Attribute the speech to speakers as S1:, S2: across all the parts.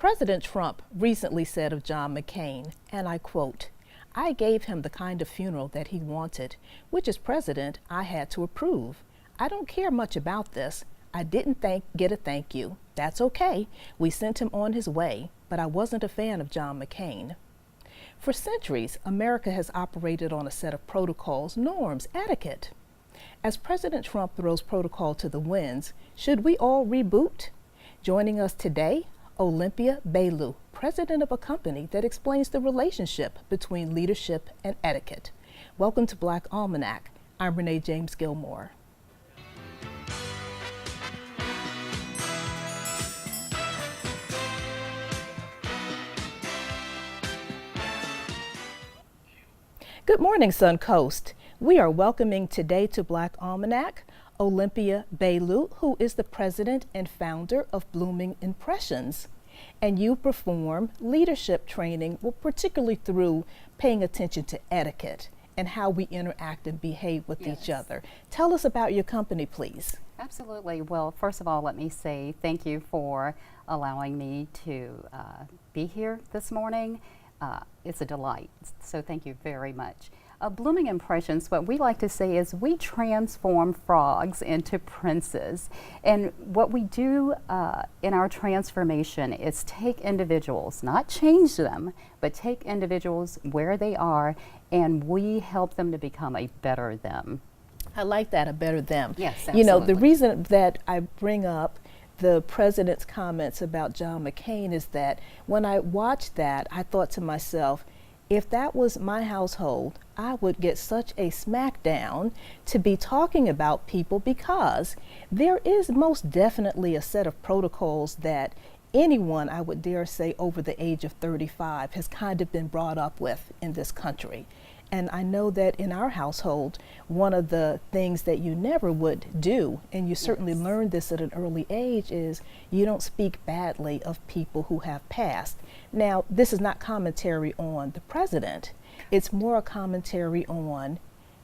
S1: President Trump recently said of John McCain, and I quote, "I gave him the kind of funeral that he wanted, which as president I had to approve. I don't care much about this. I didn't get a thank you. That's okay. We sent him on his way, but I wasn't a fan of John McCain." For centuries, America has operated on a set of protocols, norms, etiquette. As President Trump throws protocol to the winds, should we all reboot? Joining us today, Olympia Baylou, president of a company that explains the relationship between leadership and etiquette. Welcome to Black Almanac. I'm Renee Gilmore. Good morning, Suncoast. We are welcoming today to Black Almanac Olympia Baylou, who is the president and founder of Blooming Impressions. And you perform leadership training, well, particularly through paying attention to etiquette and how we interact and behave with each other. Tell us about your company, please.
S2: Absolutely. Well, first of all, let me say thank you for allowing me to be here this morning. It's a delight, so thank you very much. Blooming Impressions, what we like to say is we transform frogs into princes. And what we do in our transformation is take individuals, not change them, but take individuals where they are, and we help them to become a better them.
S1: I like that, a better them.
S2: Yes, absolutely.
S1: You know, the reason that I bring up the president's comments about John McCain is that when I watched that, I thought to myself, if that was my household, I would get such a smackdown to be talking about people, because there is most definitely a set of protocols that anyone, I would dare say, over the age of 35 has kind of been brought up with in this country. And I know that in our household, one of the things that you never would do, and you certainly learned this at an early age, is you don't speak badly of people who have passed. Now, this is not commentary on the president. It's more a commentary on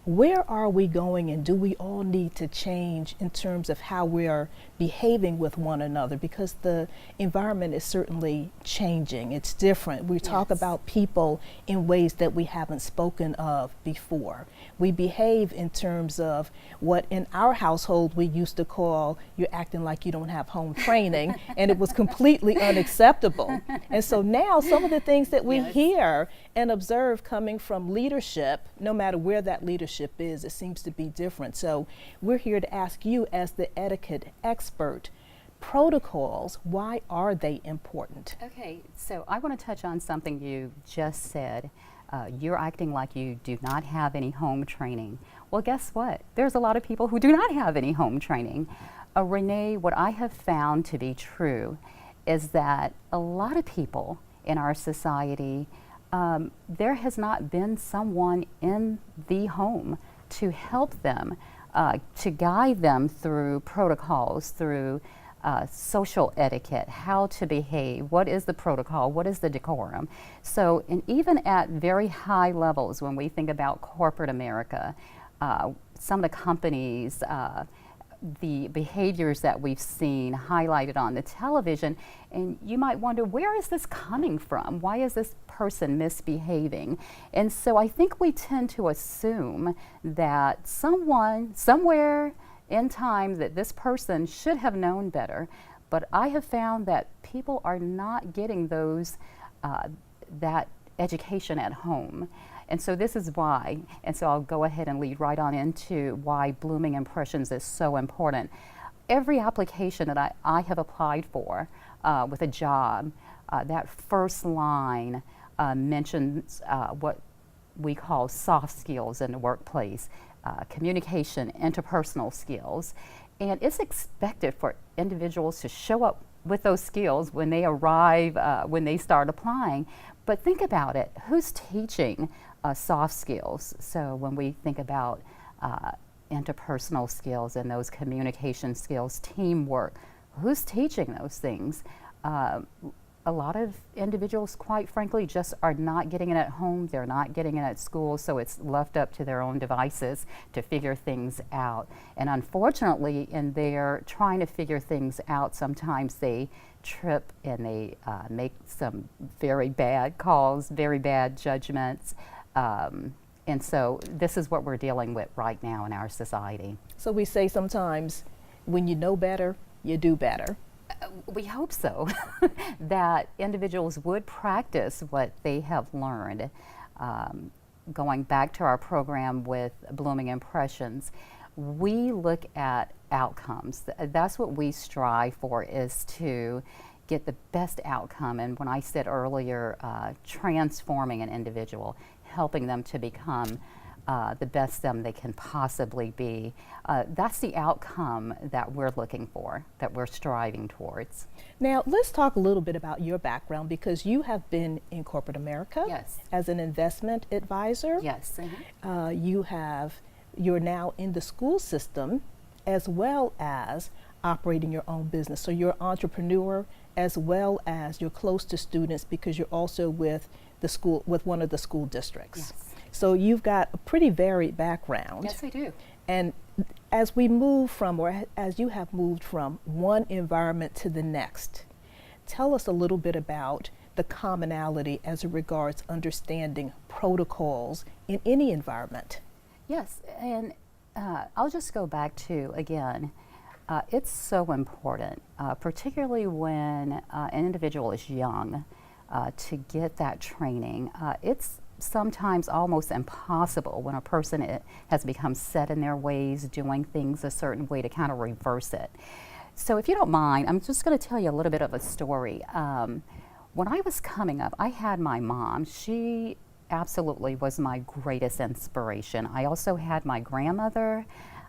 S1: where are we going, and do we all need to change in terms of how we are behaving with one another, because the environment is certainly changing. It's different. We talk about people in ways that we haven't spoken of before. We behave in terms of what in our household we used to call, "You're acting like you don't have home training," and it was completely unacceptable. And so now some of the things that we hear and observe coming from leadership, no matter where that leadership is, it seems to be different. So we're here to ask you, as the etiquette expert, protocols, why are they important?
S2: Okay, so I want to touch on something you just said. You're acting like you do not have any home training. Well, guess what? There's a lot of people who do not have any home training. Renee, what I have found to be true is that a lot of people in our society, there has not been someone in the home to help them, to guide them through protocols, through social etiquette, how to behave, what is the protocol, what is the decorum. So, and even at very high levels, when we think about corporate America, some of the companies, the behaviors that we've seen highlighted on the television, and you might wonder, where is this coming from? Why is this person misbehaving? And so I think we tend to assume that someone, somewhere in time, that this person should have known better. But I have found that people are not getting those, that education at home. And so this is why, and so I'll go ahead and lead right on into why Blooming Impressions is so important. Every application that I have applied for with a job, that first line mentions what we call soft skills in the workplace, communication, interpersonal skills. And it's expected for individuals to show up with those skills when they arrive, when they start applying. But think about it, who's teaching soft skills? So when we think about interpersonal skills and those communication skills, teamwork, who's teaching those things? A a lot of individuals, quite frankly, just are not getting it at home, they're not getting it at school, so it's left up to their own devices to figure things out. And unfortunately, in their trying to figure things out, sometimes they trip and they make some very bad calls, very bad judgments. And so this is what we're dealing with right now in our society.
S1: So we say sometimes, when you know better, you do better.
S2: We hope so, that individuals would practice what they have learned. Going back to our program with Blooming Impressions, we look at outcomes. That's what we strive for, is to get the best outcome. And when I said earlier, transforming an individual, helping them to become the best them they can possibly be. That's the outcome that we're looking for, that we're striving towards.
S1: Now, let's talk a little bit about your background, because you have been in corporate America.
S2: Yes.
S1: As an investment advisor.
S2: Yes.
S1: You're now in the school system, as well as operating your own business. So you're an entrepreneur, as well as you're close to students, because you're also with the school, with one of the school districts.
S2: Yes.
S1: So you've got a pretty varied background.
S2: Yes, I do.
S1: And as we move from, or as you have moved from one environment to the next, tell us a little bit about the commonality as it regards understanding protocols in any environment.
S2: Yes, and I'll just go back to, again, it's so important, particularly when an individual is young, to get that training. It's sometimes almost impossible when a person has become set in their ways, doing things a certain way, to kind of reverse it. So if you don't mind, I'm just going to tell you a little bit of a story. When I was coming up, I had my mom. She absolutely was my greatest inspiration. I also had my grandmother.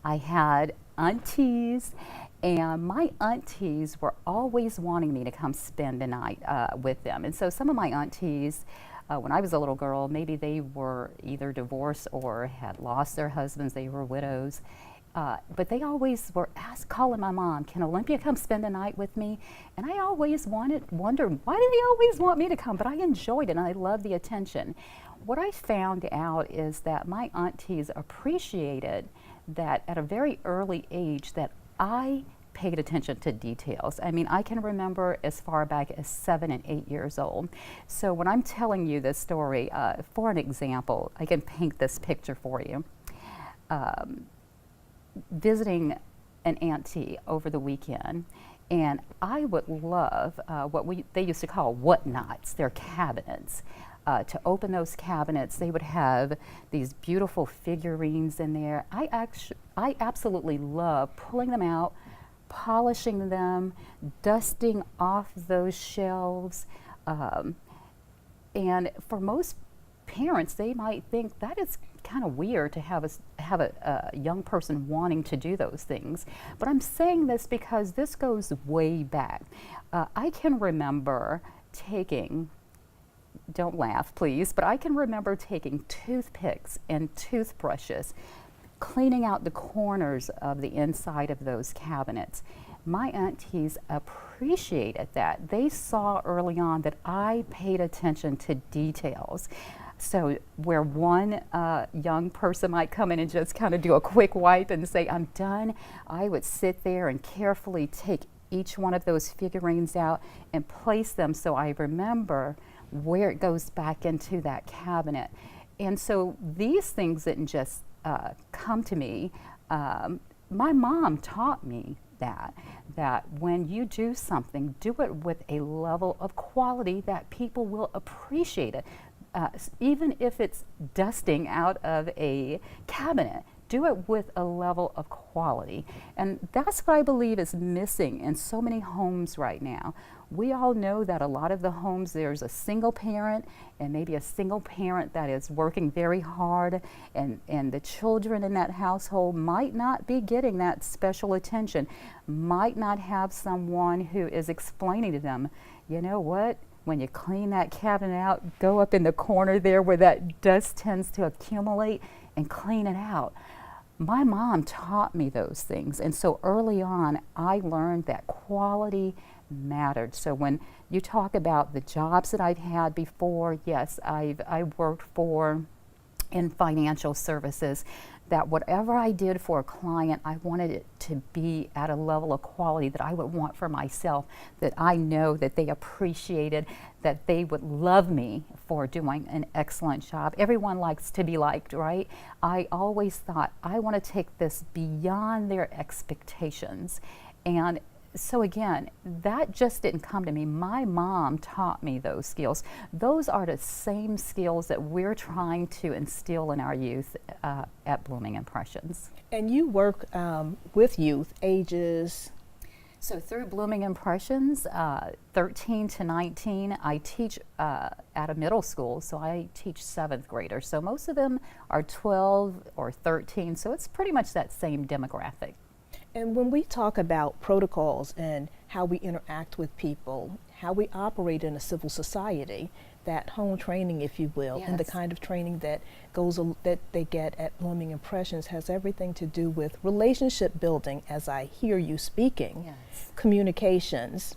S2: I had aunties, and my aunties were always wanting me to come spend the night with them. And so some of my aunties, when I was a little girl, maybe they were either divorced or had lost their husbands, they were widows. But they always were calling my mom, "Can Olympia come spend the night with me?" And I always wondered, why do they always want me to come? But I enjoyed it, and I loved the attention. What I found out is that my aunties appreciated that at a very early age that I paid attention to details. I mean, I can remember as far back as 7 and 8 years old. So when I'm telling you this story, for an example, I can paint this picture for you. Visiting an auntie over the weekend, and I would love they used to call whatnots, their cabinets. To open those cabinets, they would have these beautiful figurines in there. I absolutely love pulling them out, polishing them, dusting off those shelves. And for most parents, they might think that is kind of weird to have a young person wanting to do those things. But I'm saying this because this goes way back. I can remember taking, don't laugh please, but I can remember taking toothpicks and toothbrushes, cleaning out the corners of the inside of those cabinets. My aunties appreciated that. They saw early on that I paid attention to details. So where one young person might come in and just kind of do a quick wipe and say, "I'm done," I would sit there and carefully take each one of those figurines out and place them so I remember where it goes back into that cabinet. And so these things didn't just come to me. My mom taught me that when you do something, do it with a level of quality that people will appreciate it. Even if it's dusting out of a cabinet, do it with a level of quality. And that's what I believe is missing in so many homes right now. We all know that a lot of the homes, there's a single parent, and maybe a single parent that is working very hard, and the children in that household might not be getting that special attention, might not have someone who is explaining to them, "You know what? When you clean that cabinet out, go up in the corner there where that dust tends to accumulate and clean it out." my mom taught me those things. And so early on, I learned that quality mattered. So when you talk about the jobs that I've had before, yes, I worked in financial services, that whatever I did for a client, I wanted it to be at a level of quality that I would want for myself, that I know that they appreciated, that they would love me for doing an excellent job. Everyone likes to be liked, right? I always thought, I want to take this beyond their expectations. And so again, that just didn't come to me. My mom taught me those skills. Those are the same skills that we're trying to instill in our youth at Blooming Impressions.
S1: And you work with youth ages?
S2: So through Blooming Impressions, 13 to 19, I teach at a middle school, so I teach 7th graders. So most of them are 12 or 13, so it's pretty much that same demographic.
S1: And when we talk about protocols and how we interact with people, how we operate in a civil society, that home training, if you will,
S2: Yes.
S1: and the kind of training that that they get at Blooming Impressions has everything to do with relationship building, as I hear you speaking,
S2: Yes.
S1: communications.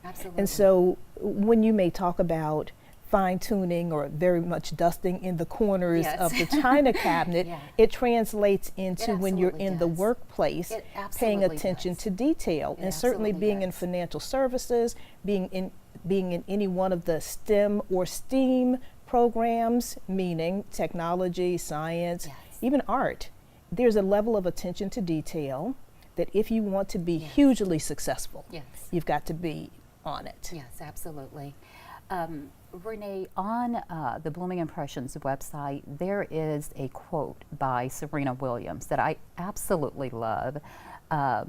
S2: Absolutely.
S1: And so when you may talk about fine tuning or very much dusting in the corners
S2: Yes.
S1: of the china cabinet,
S2: Yeah.
S1: it translates into when you're
S2: absolutely
S1: in the
S2: does.
S1: workplace,
S2: It
S1: paying
S2: absolutely
S1: attention
S2: does.
S1: to detail.
S2: It
S1: And certainly
S2: absolutely
S1: being in
S2: does.
S1: financial services, being in any one of the STEM or STEAM programs, meaning technology, science,
S2: Yes.
S1: even art, there's a level of attention to detail that if you want to be
S2: Yes.
S1: hugely successful,
S2: Yes.
S1: you've got to be on it.
S2: Yes, absolutely. Renee, on the Blooming Impressions website, there is a quote by Serena Williams that I absolutely love. I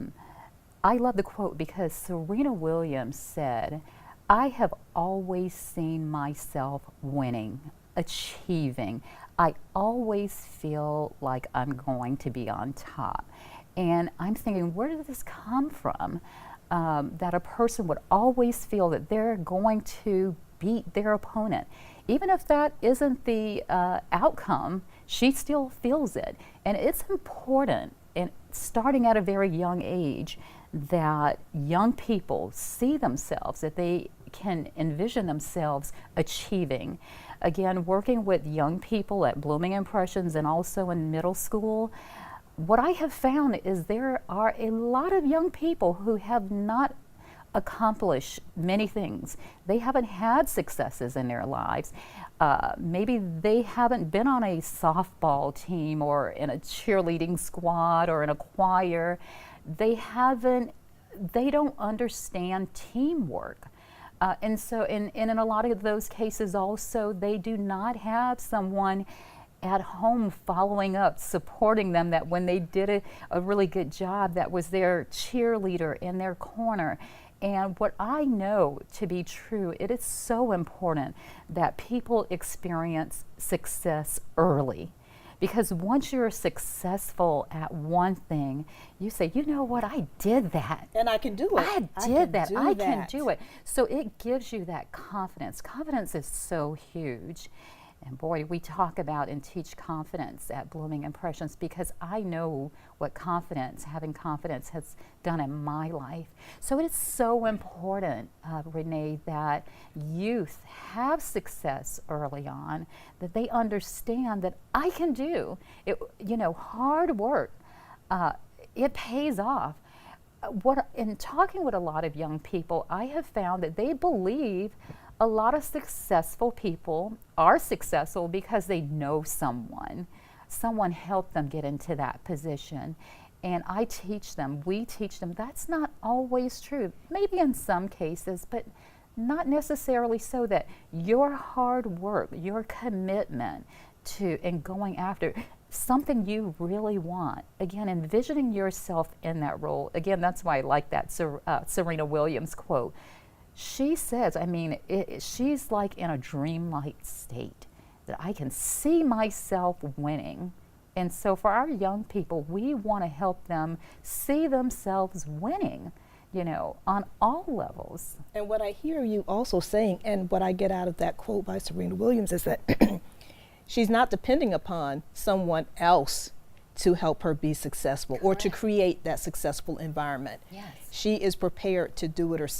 S2: love the quote because Serena Williams said, "I have always seen myself winning, achieving. I always feel like I'm going to be on top." And I'm thinking, where did this come from? That a person would always feel that they're going to beat their opponent. Even if that isn't the outcome, she still feels it. And it's important, in starting at a very young age, that young people see themselves, that they can envision themselves achieving. Again, working with young people at Blooming Impressions and also in middle school, what I have found is there are a lot of young people who have not accomplished many things. They haven't had successes in their lives. Maybe they haven't been on a softball team or in a cheerleading squad or in a choir. They don't understand teamwork. And so in a lot of those cases also, they do not have someone at home following up, supporting them, that when they did a really good job, that was their cheerleader in their corner. And what I know to be true, it is so important that people experience success early. Because once you're successful at one thing, you say, you know what, I did that.
S1: And I can do it.
S2: I can do it. So it gives you that confidence. Confidence is so huge. And boy, we talk about and teach confidence at Blooming Impressions because I know what having confidence has done in my life. So it is so important, Renee, that youth have success early on, that they understand that I can do it. Hard work, it pays off. In talking with a lot of young people, I have found that they believe a lot of successful people are successful because they know someone helped them get into that position. And we teach them that's not always true. Maybe in some cases, but not necessarily so. That your hard work, your commitment to and going after something you really want, again, envisioning yourself in that role. Again, that's why I like that Serena Williams quote. She says, she's like in a dreamlike state, that I can see myself winning. And so for our young people, we want to help them see themselves winning, on all levels.
S1: And what I hear you also saying, and what I get out of that quote by Serena Williams, is that she's not depending upon someone else to help her be successful or to
S2: Correct.
S1: create that successful environment.
S2: Yes.
S1: She is prepared to do it herself.